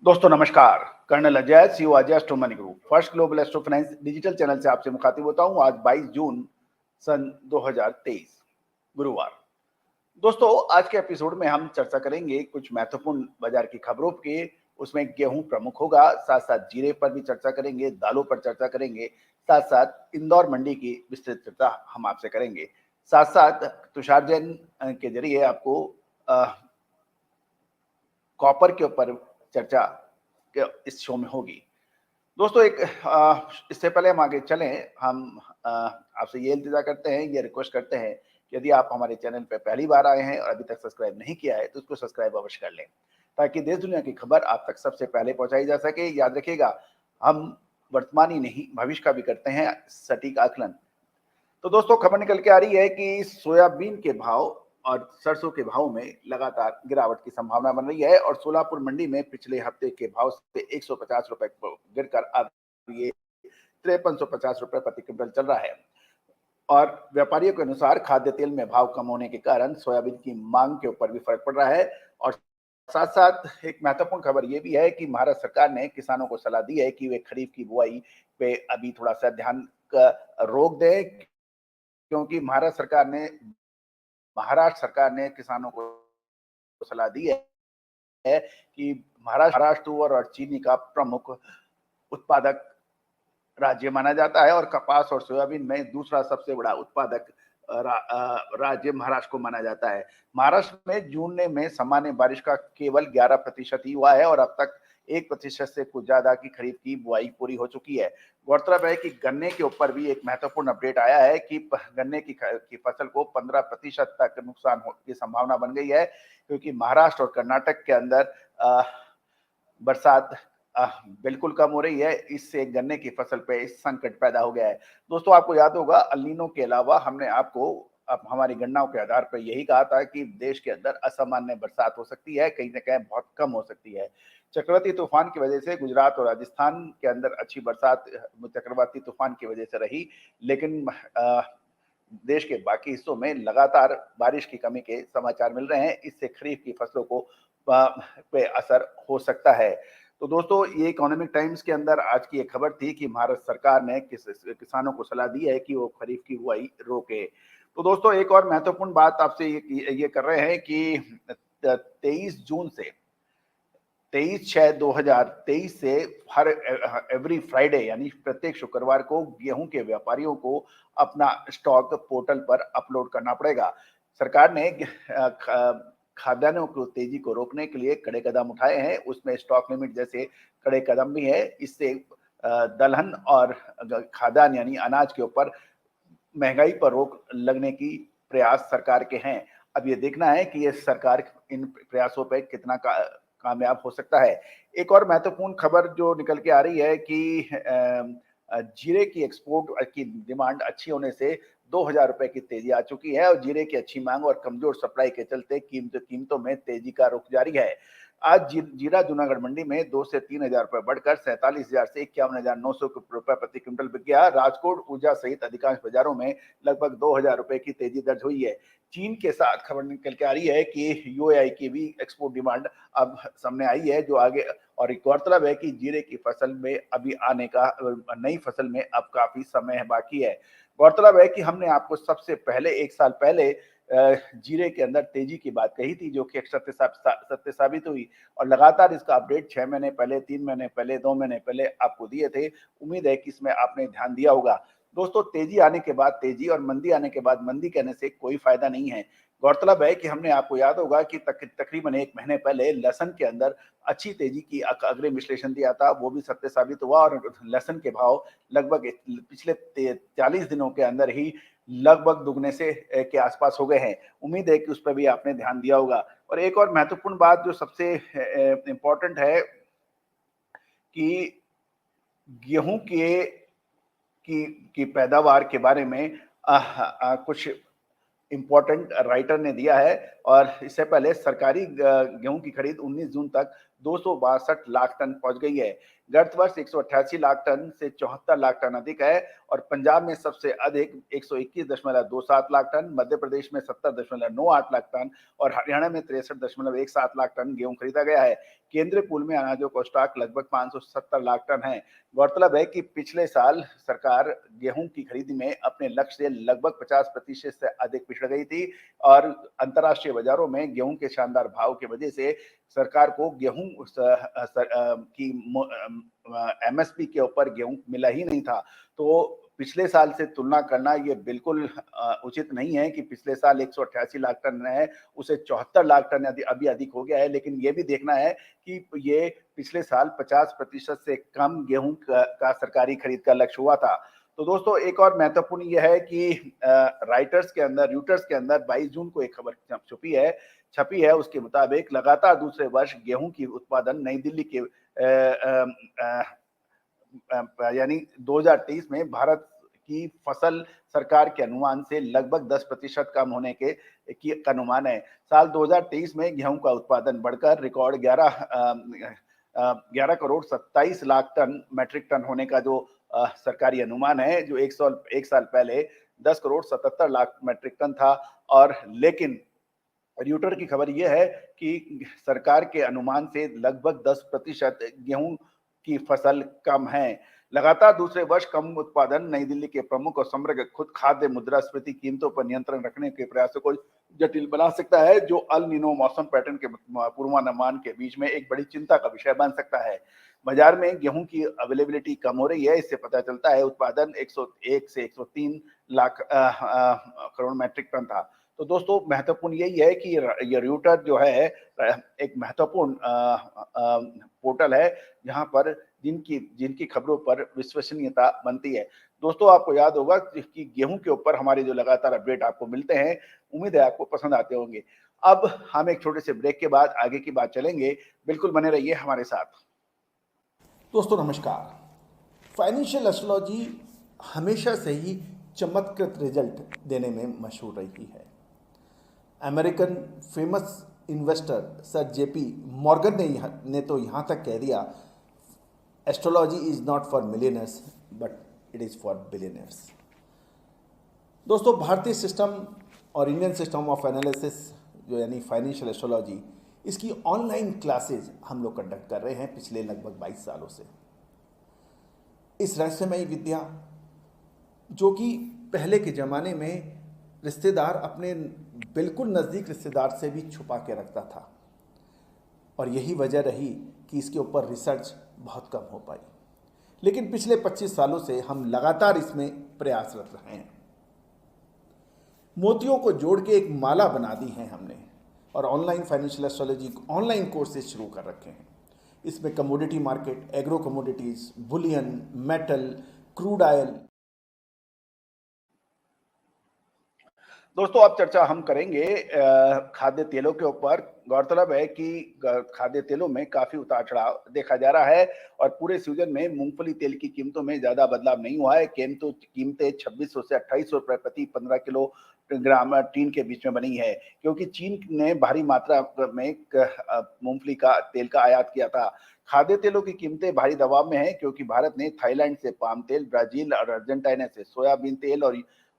दोस्तों नमस्कार। Colonel Ajay, CEO Ajay astro money group, first global astro finance digital channel से आपसे मुखातिब होता हूं। आज 22 जून सन 2023 गुरुवार। दोस्तों आज के एपिसोड में हम चर्चा करेंगे कुछ महत्वपूर्ण बाजार की खबरों की। उसमें गेहूं प्रमुख होगा, साथ साथ जीरे पर भी चर्चा करेंगे, दालों पर चर्चा करेंगे, साथ साथ इंदौर मंडी की विस्तृत चर्चा हम आपसे करेंगे। साथ साथ तुषार जैन के जरिए आपको कॉपर के ऊपर चर्चा इस शो में होगी। दोस्तों इससे पहले हम आगे चलें, हम आपसे ये इल्तिजा करते हैं, ये रिक्वेस्ट करते हैं कि यदि आप हमारे चैनल पे पहली बार आए हैं और अभी तक सब्सक्राइब नहीं किया है तो उसको सब्सक्राइब अवश्य कर लें, ताकि देश दुनिया की खबर आप तक सबसे पहले पहुंचाई जा सके। याद रखिएगा, हम वर्तमान ही नहीं भविष्य का भी करते हैं सटीक आकलन। तो दोस्तों खबर निकल के आ रही है कि सोयाबीन के भाव और सरसों के भाव में लगातार गिरावट की संभावना बन रही है और सोलापुर मंडी में पिछले हफ्ते के भाव से 150 रुपए गिरकर अब ये 5350 रुपए प्रति क्विंटल चल रहा है। और व्यापारियों के अनुसार खाद्य तेल में भाव कम होने के कारण सोयाबीन की मांग के ऊपर भी फर्क पड़ रहा है। और साथ साथ एक महत्वपूर्ण खबर ये भी है कि महाराष्ट्र सरकार ने किसानों को सलाह दी है कि वे खरीफ की बुआई पे अभी थोड़ा सा ध्यान रोक दें, क्योंकि महाराष्ट्र सरकार ने किसानों को सलाह दी है कि महाराष्ट्र तुअर और चीनी का प्रमुख उत्पादक राज्य माना जाता है और कपास और सोयाबीन में दूसरा सबसे बड़ा उत्पादक राज्य महाराष्ट्र को माना जाता है। महाराष्ट्र में जून में सामान्य बारिश का केवल 11% ही हुआ है और अब तक 1% से कुछ ज्यादा की खरीफ की बुआई पूरी हो चुकी है। गौरतलब है कि गन्ने के ऊपर भी एक महत्वपूर्ण अपडेट आया है कि गन्ने की फसल को 15% तक नुकसान की संभावना बन गई है, क्योंकि महाराष्ट्र और कर्नाटक के अंदर बरसात बिल्कुल कम हो रही है। इससे गन्ने की फसल पे संकट पैदा हो गया है। दोस्तों आपको याद होगा, अल नीनो के अलावा हमने आपको अब हमारी गणनाओं के आधार पर यही कहा था कि देश के अंदर असामान्य बरसात हो सकती है, कहीं न कहीं बहुत कम हो सकती है। चक्रवाती तूफान की वजह से गुजरात और राजस्थान के अंदर अच्छी बरसात चक्रवाती तूफान की वजह से रही, लेकिन देश के बाकी हिस्सों में लगातार बारिश की कमी के समाचार मिल रहे हैं। इससे खरीफ की फसलों को पे असर हो सकता है। तो दोस्तों ये इकोनॉमिक टाइम्स के अंदर आज की एक खबर थी कि महाराष्ट्र सरकार ने किसानों को सलाह दी है कि वो खरीफ की बुआई रोके। तो दोस्तों एक और महत्वपूर्ण बात आपसे ये कर रहे हैं कि 23 जून से 23/6/2023 से हर एवरी फ्राइडे यानी प्रत्येक शुक्रवार को गेहूं के व्यापारियों को अपना स्टॉक पोर्टल पर अपलोड करना पड़ेगा। सरकार ने खाद्यान्नों को तेजी को रोकने के लिए कड़े कदम उठाए हैं, उसमें स्टॉक लिमिट जैसे कड़े कदम भी है। इससे दलहन और खाद्यान्न यानी अनाज के ऊपर महंगाई पर रोक लगने की प्रयास सरकार के हैं। अब ये देखना है कि ये सरकार इन प्रयासों पे कितना कामयाब हो सकता है। एक और महत्वपूर्ण खबर जो निकल के आ रही है कि जीरे की एक्सपोर्ट की डिमांड अच्छी होने से 2000 रुपए की तेजी आ चुकी है और जीरे की अच्छी मांग और कमजोर सप्लाई के चलते कीमतों में तेजी का रुख जारी है। आज जीरा जूनागढ़ मंडी में 2 से 3,000 रुपए बढ़कर 47,000 से 51,900 रुपए प्रति क्विंटल बिक गया। राजकोट, ऊर्जा सहित अधिकांश बाजारों में लगभग 2,000 रुपए की तेजी दर्ज हुई है। चीन के साथ खबर निकल के आ रही है कि यूएई की भी एक्सपोर्ट डिमांड अब सामने आई है, जो आगे और गौरतलब है कि जीरे की फसल में अभी आने का नई फसल में अब काफी समय बाकी है। गौरतलब है कि हमने आपको सबसे पहले 1 साल पहले जीरे के अंदर तेजी की बात कही थी, जो कि एक सत्य साबित हुई और लगातार इसका अपडेट 6 महीने पहले, 3 महीने पहले, 2 महीने पहले आपको दिए थे। उम्मीद है कि इसमें आपने ध्यान दिया होगा। दोस्तों तेजी आने के बाद तेजी और मंदी आने के बाद मंदी कहने से कोई फायदा नहीं है। गौरतलब है कि हमने आपको याद होगा कि तकरीबन 1 महीने पहले लहसुन के अंदर अच्छी तेजी की अग्रिम विश्लेषण दिया था, वो भी सत्य साबित हुआ और लहसुन के भाव लगभग पिछले 40 दिनों के अंदर ही लगभग दुगने से के आसपास हो गए हैं। उम्मीद है कि उस पर भी आपने ध्यान दिया होगा। और एक और महत्वपूर्ण बात जो सबसे इम्पोर्टेंट है कि गेहूं की पैदावार के बारे में कुछ इम्पोर्टेंट राइटर ने दिया है और इससे पहले सरकारी गेहूं की खरीद 19 जून तक 262 लाख टन पहुंच गई है। गत वर्ष 188 लाख टन से 74 लाख टन अधिक है और पंजाब में सबसे अधिक 121.27 लाख टन, मध्य प्रदेश में 70.98 लाख टन और हरियाणा में 63.17 लाख टन गेहूं खरीदा गया है। केंद्रीय पूल में अनाजों का स्टॉक लगभग 570 लाख टन है। गौरतलब है कि पिछले साल सरकार गेहूं की खरीदी में अपने लक्ष्य से लगभग 50% से अधिक पिछड़ गई थी और अंतर्राष्ट्रीय बाजारों में गेहूं के शानदार भाव की वजह से सरकार को गेहूं की एमएसपी के ऊपर गेहूं मिला ही नहीं था। तो पिछले साल से तुलना करना ये बिल्कुल उचित नहीं है कि पिछले साल 188 लाख टन है, उसे 74 लाख टन अभी अधिक हो गया है। लेकिन ये भी देखना है कि ये पिछले साल 50% से कम गेहूं का सरकारी खरीद का लक्ष्य हुआ था। तो दोस्तों एक और महत्वपूर्ण यह है कि राइटर्स के अंदर 22 जून को एक खबर छपी है उसके मुताबिक लगातार दूसरे वर्ष गेहूं की उत्पादन नई दिल्ली के यानी 2023 में भारत की फसल सरकार के अनुमान से लगभग 10% कम होने के का अनुमान है। साल 2023 में गेहूं का उत्पादन बढ़कर record 11 crore 27 lakh ton metric ton होने का जो सरकारी अनुमान है, जो एक साल पहले 10 करोड़ 77 लाख मैट्रिक टन था। और लेकिन र्यूटर की खबर यह है कि सरकार के अनुमान से लगभग 10% गेहूं की फसल कम है। लगातार दूसरे वर्ष कम उत्पादन नई दिल्ली के प्रमुख और समग्र खुद खाद्य मुद्रास्फीति कीमतों पर नियंत्रण रखने के प्रयासों को जटिल बना सकता है, जो अल नीनो मौसम पैटर्न के पूर्वानुमान के बीच में एक बड़ी चिंता का विषय बन सकता है। बाजार में गेहूं की अवेलेबिलिटी कम हो रही है, इससे पता चलता है उत्पादन 101 से 103 लाख करोड़ मैट्रिक टन था। तो दोस्तों महत्वपूर्ण यही है कि ये र्यूटर जो है एक महत्वपूर्ण पोर्टल है जहां पर जिनकी खबरों पर विश्वसनीयता बनती है। दोस्तों आपको याद होगा कि गेहूं के ऊपर हमारे जो लगातार अपडेट आपको मिलते हैं, उम्मीद है आपको पसंद आते होंगे। अब हम एक छोटे से ब्रेक के बाद आगे की बात चलेंगे, बिल्कुल बने रहिए हमारे साथ। दोस्तों नमस्कार। फाइनेंशियल एस्ट्रोलॉजी हमेशा से ही चमत्कृत रिजल्ट देने में मशहूर रही है। American famous investor sir JP Morgan ने तो यहाँ तक कह दिया, astrology is not for millionaires but it is for billionaires. दोस्तों भारतीय सिस्टम और इंडियन सिस्टम ऑफ एनालिसिस जो यानी फाइनेंशियल एस्ट्रोलॉजी, इसकी ऑनलाइन क्लासेज हम लोग कंडक्ट कर रहे हैं पिछले लगभग 22 सालों से। इस रहस्यमयी विद्या जो कि पहले के ज़माने में रिश्तेदार अपने बिल्कुल नज़दीक रिश्तेदार से भी छुपा के रखता था और यही वजह रही कि इसके ऊपर रिसर्च बहुत कम हो पाई। लेकिन पिछले 25 सालों से हम लगातार इसमें प्रयासरत रहे हैं। मोतियों को जोड़ के एक माला बना दी है हमने और online financial astrology online courses शुरू कर रखे हैं। इसमें commodity market, agro commodities, Boolean, metal, crude oil. दोस्तों अब चर्चा हम करेंगे खाद्य तेलों के ऊपर। गौरतलब है कि खाद्य तेलों में काफी उतार चढ़ाव देखा जा रहा है और पूरे सीजन में मूंगफली तेल की कीमतों में ज्यादा बदलाव नहीं हुआ है। कीमतें 2600 से 2800 रुपए प्रति 15 किलो ग्राम टीन के बीच में बनी है, क्योंकि चीन ने भारी मात्रा में मूंगफली का तेल का आयात किया था। खाद्य तेलों की कीमतें भारी दबाव में है क्योंकि भारत ने थाईलैंड से पाम तेल, ब्राजील और अर्जेंटीना से सोयाबीन तेल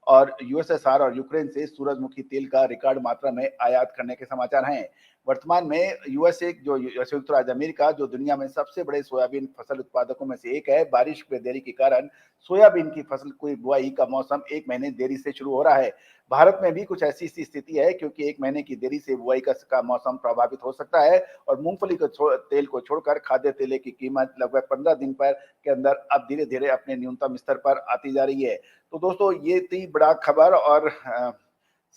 और यूएसएसआर और यूक्रेन से सूरजमुखी तेल का रिकॉर्ड मात्रा में आयात करने के समाचार हैं। वर्तमान में यूएसए जो संयुक्त राज्य अमेरिका जो दुनिया में सबसे बड़े सोयाबीन फसल उत्पादकों में से एक है, बारिश में देरी के कारण सोयाबीन की फसल की बुआई का मौसम 1 महीने देरी से शुरू हो रहा है। भारत में भी कुछ ऐसी स्थिति है क्योंकि 1 महीने की देरी से बुआई का मौसम प्रभावित हो सकता है और मूंगफली तेल को छोड़कर खाद्य तेल की कीमत लगभग 15 दिन पर के अंदर अब धीरे धीरे अपने न्यूनतम स्तर पर आती जा रही है। तो दोस्तों ये थी बड़ा खबर। और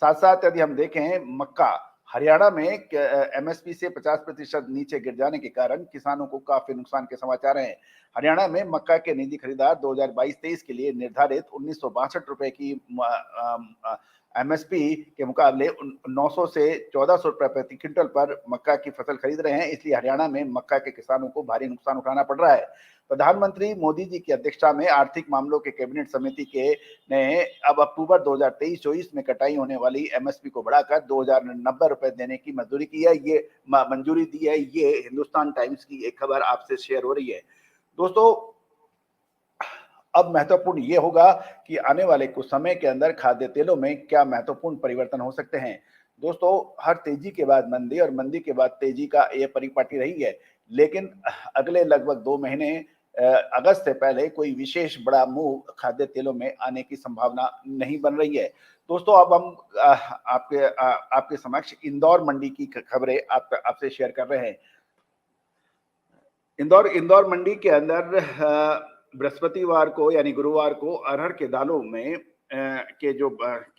साथ साथ यदि हम देखें मक्का, हरियाणा में एमएसपी से 50% नीचे गिर जाने के कारण किसानों को काफी नुकसान के समाचार हैं। हरियाणा में मक्का के निजी खरीदार 2022-23 के लिए निर्धारित 1962 रुपए की एमएसपी के मुकाबले 900 से 1400 रुपए प्रति क्विंटल पर मक्का की फसल खरीद रहे हैं, इसलिए हरियाणा में मक्का के किसानों को भारी नुकसान उठाना पड़ रहा है। प्रधानमंत्री मोदी जी की अध्यक्षता में आर्थिक मामलों के कैबिनेट समिति के ने अब अक्टूबर 2023-24 में कटाई होने वाली एमएसपी को बढ़ाकर 2090 रुपए देने की मंजूरी की है। ये मंजूरी दी है। ये हिंदुस्तान टाइम्स की एक खबर आपसे शेयर हो रही है। दोस्तों, अब महत्वपूर्ण ये होगा कि आने वाले कुछ समय के अंदर खाद्य तेलों में क्या महत्वपूर्ण परिवर्तन हो सकते हैं। दोस्तों, हर तेजी के बाद मंदी और मंदी के बाद तेजी का ये परिपाटी रही है, लेकिन अगले लगभग 2 महीने अगस्त से पहले कोई विशेष बड़ा मूव खाद्य तेलों में आने की संभावना नहीं बन रही है। दोस्तों, अब हम आपके समक्ष इंदौर मंडी की खबरें आपसे शेयर कर रहे हैं। इंदौर मंडी के अंदर बृहस्पतिवार को यानी गुरुवार को अरहर के दालों में की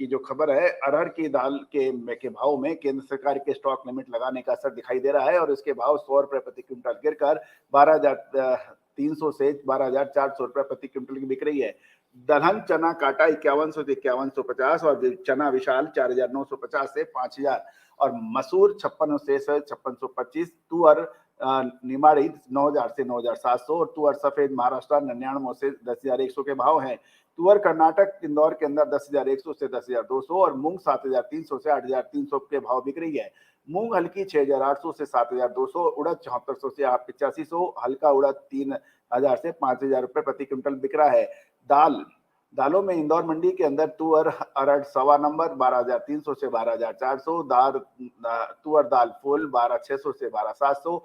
जो खबर है, अरहर की दाल के भाव में केंद्र सरकार के स्टॉक लिमिट लगाने का असर दिखाई दे रहा है और इसके भाव 100 रुपए प्रति क्विंटल गिरकर 12,300 से 12,400 रुपए प्रति क्विंटल की बिक रही है। दलहन चना काटा 5100 से 5150 और चना विशाल 4,950 से 5,000 और मसूर 56 से 5625, तुअर निमाड़ी 9,000 से 9,700 और तुअर सफेद महाराष्ट्र 99 से 10,100 के भाव हैं। तुअर कर्नाटक इंदौर के अंदर 10,100 से 10,200 और मूंग 7,300 से 8,300 के भाव बिक रही है। मूंग हल्की 6,800 से 7,200, उड़द 7400 से 8500, हल्का उड़द 3,000 से 5,000 रुपए प्रति क्विंटल बिक रहा है। दालों में इंदौर मंडी के अंदर तुअर अरहर सवा नंबर 12,300 से 12,400, तुअर दाल फुल 12,600 से 12,700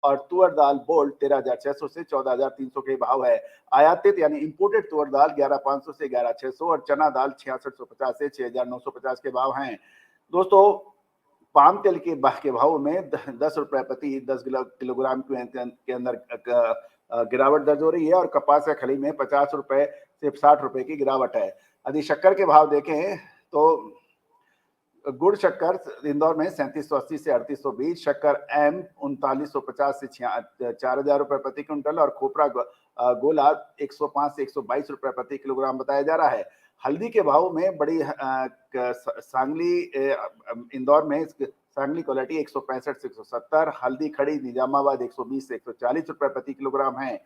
और तुअर दाल बोल्ड 13,600 से 14,300 के भाव है। आयातित यानी इंपोर्टेड तुअर दाल 11,500 से 11,600 और चना दाल 6,650 से 6,950 के भाव हैं। दोस्तों, पाम तेल के भाव में 10 रुपए प्रति 10 किलोग्राम के अंदर गिरावट दर्ज हो रही है और कपास या खली में 50 रुपए से 60 रुपए की गिरावट है। यदि शक्कर के भाव देखें तो गुड़ शक्कर इंदौर में 3780 से 3820, शक्कर एम 3950 से 4,000 रुपए प्रति क्विंटल और खोपरा गोला 105 से 122 रुपए प्रति किलोग्राम बताया जा रहा है। हल्दी के भाव में बड़ी सांगली इंदौर में सांगली क्वालिटी 165 से 170, हल्दी खड़ी निजामाबाद 120 से 140 रुपए प्रति किलोग्राम है।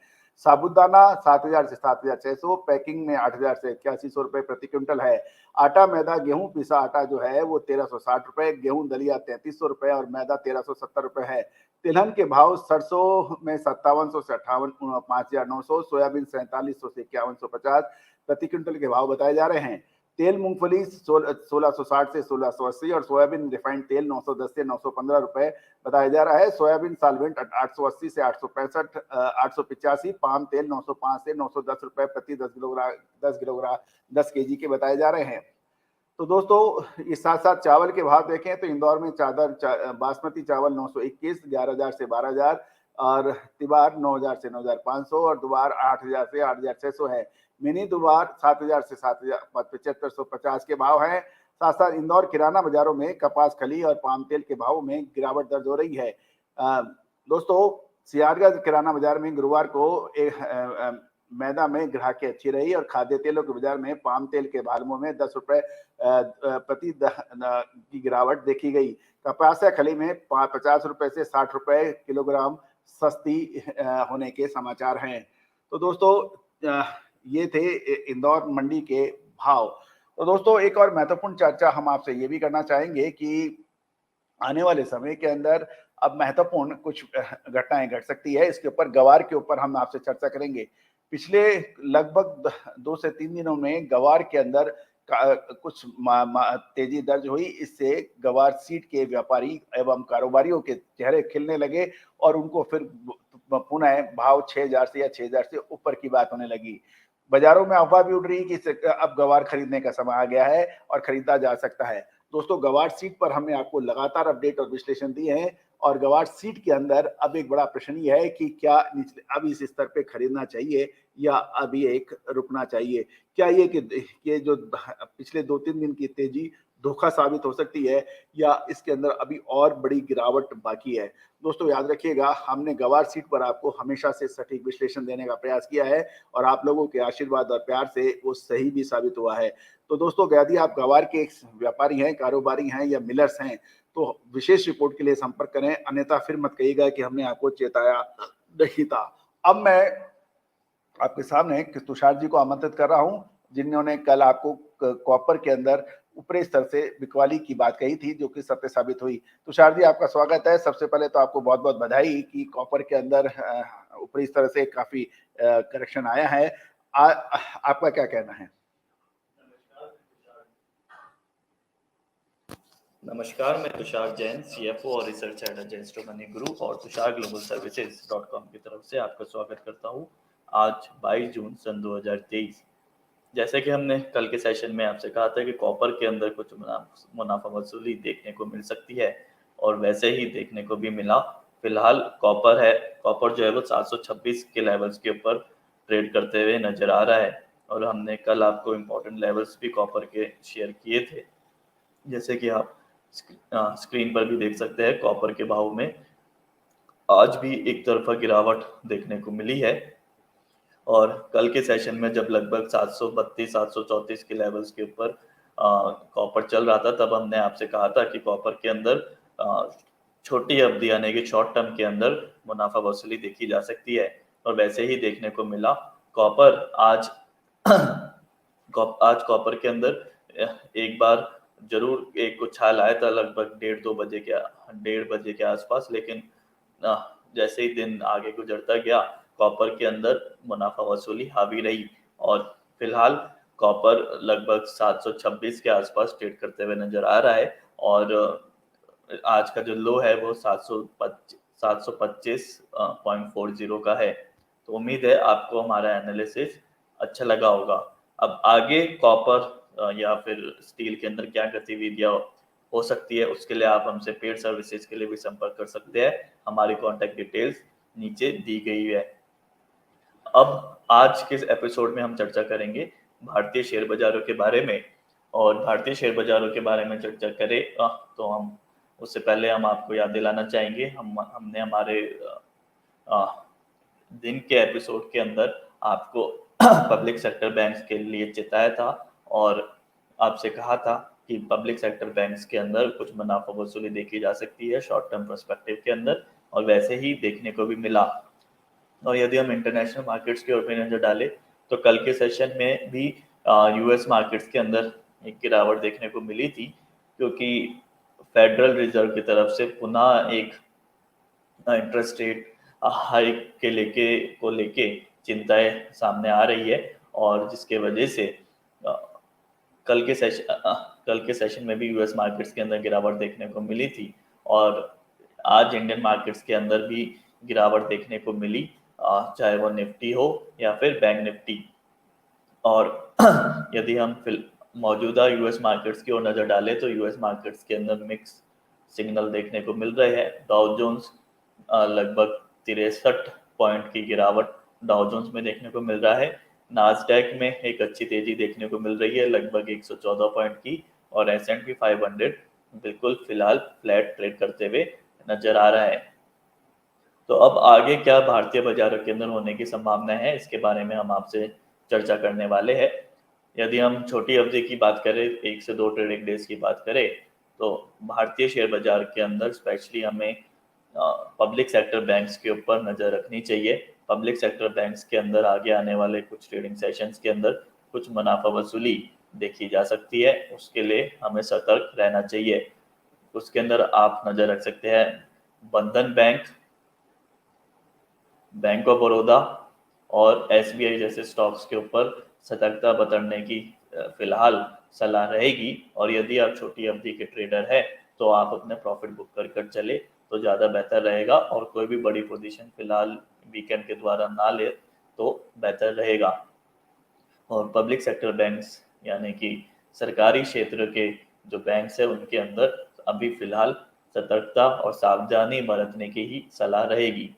साबुदाना 7,000 से 7,600, पैकिंग में 8,000 से 8100 रुपए प्रति क्विंटल है। आटा मैदा गेहूं पिसा आटा जो है वो 1,360 रुपए, गेहूं दलिया 3,300 रुपए और मैदा 1,370 रुपए है। तिलहन के भाव सरसों में 5700 से 5,900, सोयाबीन 4700 से 5,150 प्रति क्विंटल के भाव बताए जा रहे हैं। तेल मूंगफली 1,660 से 1,680 और सोयाबीन रिफाइंड तेल 910 से 915 रुपए बताया जा रहा है। सोयाबीन साल्वेंट 880 से 865, 885, पाम तेल 905 से 910 रुपए प्रति 10 केजी के बताए जा रहे हैं। तो दोस्तों, इस साथ साथ चावल के भाव देखें तो इंदौर में बासमती चावल 921, 11,000 से 12,000 और तिबार 9,000 से 9,500 और दुबार 8,000 से 8,600 है। मिनी दुबार 7,000 से 7,750 के भाव हैं। साथ साथ इंदौर किराना बाजारों में कपास खली और पाम तेल के भाव में गिरावट दर्ज हो रही है। दोस्तों, सियारगंज किराना बाजार में गुरुवार को मैदा में ग्राहकी अच्छी रही और खाद्य तेलों के बाजार में पाम तेल के भालों में 10 रुपए प्रति की गिरावट देखी गई। कपास खली में 50 रुपए से 60 रुपए किलोग्राम सस्ती होने के समाचार हैं। तो दोस्तों, ये थे इंदौर मंडी के भाव। तो दोस्तों, एक और महत्वपूर्ण चर्चा हम आपसे ये भी करना चाहेंगे कि आने वाले समय के अंदर अब महत्वपूर्ण कुछ घटनाएं घट सकती है। इसके ऊपर गवार के ऊपर हम आपसे चर्चा करेंगे। पिछले लगभग 2 से 3 दिनों में गवार के अंदर कुछ तेजी दर्ज हुई। इससे गवार सीड के व्यापारी एवं कारोबारियों के चेहरे खिलने लगे और उनको फिर पुनः भाव 6,000 से या 6,000 से ऊपर की बात होने लगी। बाजारों में अफवाह भी उड़ रही है कि अब गवार खरीदने का समय आ गया है और खरीदा जा सकता है। दोस्तों, गवार सीट पर हमने आपको लगातार अपडेट और विश्लेषण दिए हैं और गवार सीट के अंदर अब एक बड़ा प्रश्न यह है कि क्या अब इस स्तर पे खरीदना चाहिए या अभी एक रुकना चाहिए। क्या ये कि जो पिछले 2-3 दिन की तेजी धोखा साबित हो सकती है या इसके अंदर अभी और बड़ी गिरावट बाकी है। दोस्तों याद रखिएगा, हमने गवार सीट पर आपको हमेशा से सटीक विश्लेषण देने का प्रयास किया है और आप लोगों के आशीर्वाद और प्यार से वो सही भी साबित हुआ है। तो दोस्तों यदि आप गवार के एक व्यापारी हैं, कारोबारी हैं या मिलर्स हैं, तो विशेष रिपोर्ट के लिए संपर्क करें, अन्यथा फिर मत कहिएगा कि हमने आपको चेताया नहीं था। अब मैं आपके सामने तुषार जी को आमंत्रित कर रहा हूं, जिन्होंने कल आपको कॉपर के अंदर ऊपरी स्तर से बिकवाली की बात कही थी, जो कि सत्य साबित हुई। तुषार जी, आपका स्वागत है। सबसे पहले तो आपको बहुत बहुत बधाई कि कॉपर के अंदर ऊपरी स्तर से काफी करेक्शन आया है। आपका क्या कहना है? नमस्कार, मैं तुषार जैन, सीएफओ और रिसर्च हेड एजेंस्टो मनी गुरु और तुषार ग्लोबल सर्विसेज.com की तरफ से आपका स्वागत करता हूं। आज 22 जून सन 2023। जैसे कि हमने कल के सेशन में आपसे कहा था कि कॉपर के अंदर कुछ मुनाफा वसूली देखने को मिल सकती है और वैसे ही देखने को भी मिला। फिलहाल कॉपर जो है वो 726 के लेवल्स के ऊपर ट्रेड करते हुए नजर आ रहा है और हमने कल आपको इम्पोर्टेंट लेवल्स भी कॉपर के शेयर किए थे। जैसे कि आप स्क्रीन पर भी देख सकते हैं, कॉपर के भाव में आज भी एक तरफा गिरावट देखने को मिली है और कल के सेशन में जब लगभग 732 734 के लेवल्स के ऊपर कॉपर चल रहा था, तब हमने आपसे कहा था कि कॉपर के अंदर छोटी अवधि यानी कि शॉर्ट टर्म के अंदर मुनाफा वसूली देखी जा सकती है और वैसे ही देखने को मिला। कॉपर आज आज कॉपर के अंदर एक बार जरूर एक उछाल आया था लगभग 1:30 के आसपास, लेकिन जैसे ही दिन आगे गुजरता गया कॉपर के अंदर मुनाफा वसूली हावी रही और फिलहाल कॉपर लगभग 726 के आसपास ट्रेड करते हुए नजर आ रहा है और आज का जो लो है वो 725.40 का है। तो उम्मीद है आपको हमारा एनालिसिस अच्छा लगा होगा। अब आगे कॉपर या फिर स्टील के अंदर क्या गतिविधियां हो सकती है, उसके लिए आप हमसे पेड सर्विसेज के लिए भी संपर्क कर सकते हैं। हमारी कॉन्टैक्ट डिटेल्स नीचे दी गई है। अब आज के एपिसोड में हम चर्चा करेंगे भारतीय शेयर बाजारों के बारे में और भारतीय शेयर बाजारों के बारे में चर्चा करें तो हम उससे पहले हम आपको याद दिलाना चाहेंगे, हमने हमारे दिन के एपिसोड के अंदर आपको पब्लिक सेक्टर बैंक्स के लिए चेताया था और आपसे कहा था कि पब्लिक सेक्टर बैंक्स के अंदर कुछ मुनाफा वसूली देखी जा सकती है शॉर्ट टर्म पर्सपेक्टिव के अंदर और वैसे ही देखने को भी मिला। और यदि हम इंटरनेशनल मार्केट्स की ओर पे नजर डालें तो कल के सेशन में भी यूएस मार्केट्स के अंदर एक गिरावट देखने को मिली थी, क्योंकि फेडरल रिजर्व की तरफ से पुनः एक इंटरेस्ट रेट हाइक के लेके चिंताएं सामने आ रही है और जिसके वजह से अ, कल के सेशन में भी यूएस मार्केट्स के अंदर गिरावट देखने को मिली थी और आज इंडियन मार्केट्स के अंदर भी गिरावट देखने को मिली, चाहे वो निफ्टी हो या फिर बैंक निफ्टी। और यदि हम मौजूदा यूएस मार्केट्स की ओर नजर डालें तो यूएस मार्केट्स के अंदर मिक्स सिग्नल देखने को मिल रहे हैं। डाउ जोन्स लगभग 63 पॉइंट की गिरावट डाउ जोन्स में देखने को मिल रहा है। नास्डैक में एक अच्छी तेजी देखने को मिल रही है लगभग 114 पॉइंट की और S&P 500 बिल्कुल फिलहाल फ्लैट ट्रेड करते हुए नजर आ रहा है। तो अब आगे क्या भारतीय बाजारों के अंदर होने की संभावना है, इसके बारे में हम आपसे चर्चा करने वाले हैं। यदि हम छोटी अवधि की बात करें, 1 से 2 ट्रेडिंग डेज की बात करें, तो भारतीय शेयर बाजार के अंदर स्पेशली हमें पब्लिक सेक्टर बैंक्स के ऊपर नजर रखनी चाहिए। पब्लिक सेक्टर बैंक्स के अंदर आगे आने वाले कुछ ट्रेडिंग सेशंस के अंदर कुछ मुनाफा वसूली देखी जा सकती है, उसके लिए हमें सतर्क रहना चाहिए। उसके अंदर आप नजर रख सकते हैं बंधन बैंक, बैंक ऑफ बड़ौदा और एसबीआई जैसे स्टॉक्स के ऊपर सतर्कता बरतने की फिलहाल सलाह रहेगी। और यदि आप छोटी अवधि के ट्रेडर हैं तो आप अपने प्रॉफिट बुक कर कर चले तो ज़्यादा बेहतर रहेगा और कोई भी बड़ी पोजीशन फिलहाल वीकेंड के द्वारा ना ले तो बेहतर रहेगा। और पब्लिक सेक्टर बैंक्स यानी कि सरकारी क्षेत्र के जो बैंक्स है उनके अंदर अभी फिलहाल सतर्कता और सावधानी बरतने की ही सलाह रहेगी।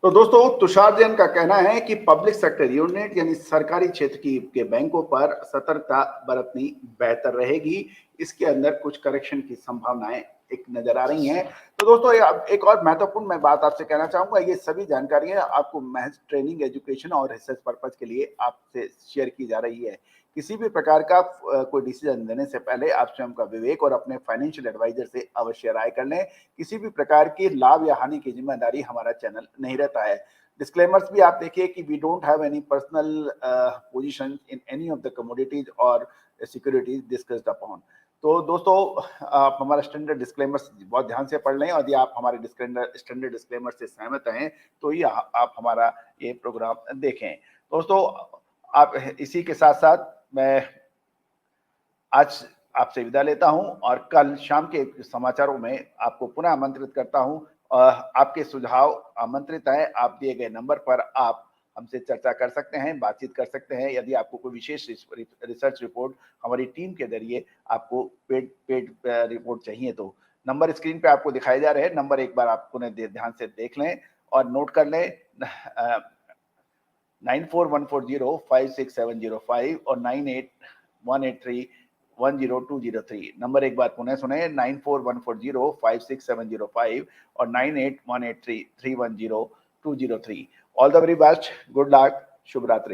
तो दोस्तों तुषार जैन का कहना है कि पब्लिक सेक्टर यूनिट यानी सरकारी क्षेत्र की के बैंकों पर सतर्कता बरतनी बेहतर रहेगी। इसके अंदर कुछ करेक्शन की संभावनाएं एक नजर आ रही हैं। तो दोस्तों एक और महत्वपूर्ण मैं बात आपसे कहना चाहूंगा, ये सभी जानकारियां आपको महज ट्रेनिंग, एजुकेशन और रिसर्च पर्पज के लिए आपसे शेयर की जा रही है। किसी भी प्रकार का कोई डिसीजन लेने से पहले आप स्वयं का विवेक और अपने फाइनेंशियल एडवाइजर से अवश्य राय कर लें। किसी भी प्रकार की लाभ या हानि की जिम्मेदारी हमारा चैनल नहीं रहता है। डिस्क्लेमर्स भी आप देखिए कि we don't have any personal position in any of the commodities और सिक्योरिटीज डिस्कस्ड अपॉन। तो दोस्तों आप हमारा स्टैंडर्ड डिस्क्लेमर्स बहुत ध्यान से पढ़ लें, और यदि आप हमारे स्टैंडर्ड डिस्क्लेमर से सहमत हैं तो ही आप हमारा ये प्रोग्राम देखें। दोस्तों आप इसी के साथ साथ मैं आज आपसे विदा लेता हूं और कल शाम के समाचारों में आपको पुनः आमंत्रित करता हूं। आपके सुझाव आमंत्रित हैं। आप दिए गए नंबर पर आप हमसे चर्चा कर सकते हैं, बातचीत कर सकते हैं। यदि आपको कोई विशेष रिसर्च रिपोर्ट हमारी टीम के जरिए आपको पेड रिपोर्ट चाहिए तो नंबर स्क्रीन पे आपको दिखाए जा रहे हैं। नंबर एक बार आप पुनः ध्यान से देख लें और नोट कर लें। 9414056705 और 9818310203। नंबर एक बार पुनः सुने, 9414056705 और 981833310203। All the very best, good luck, शुभ रात्रि।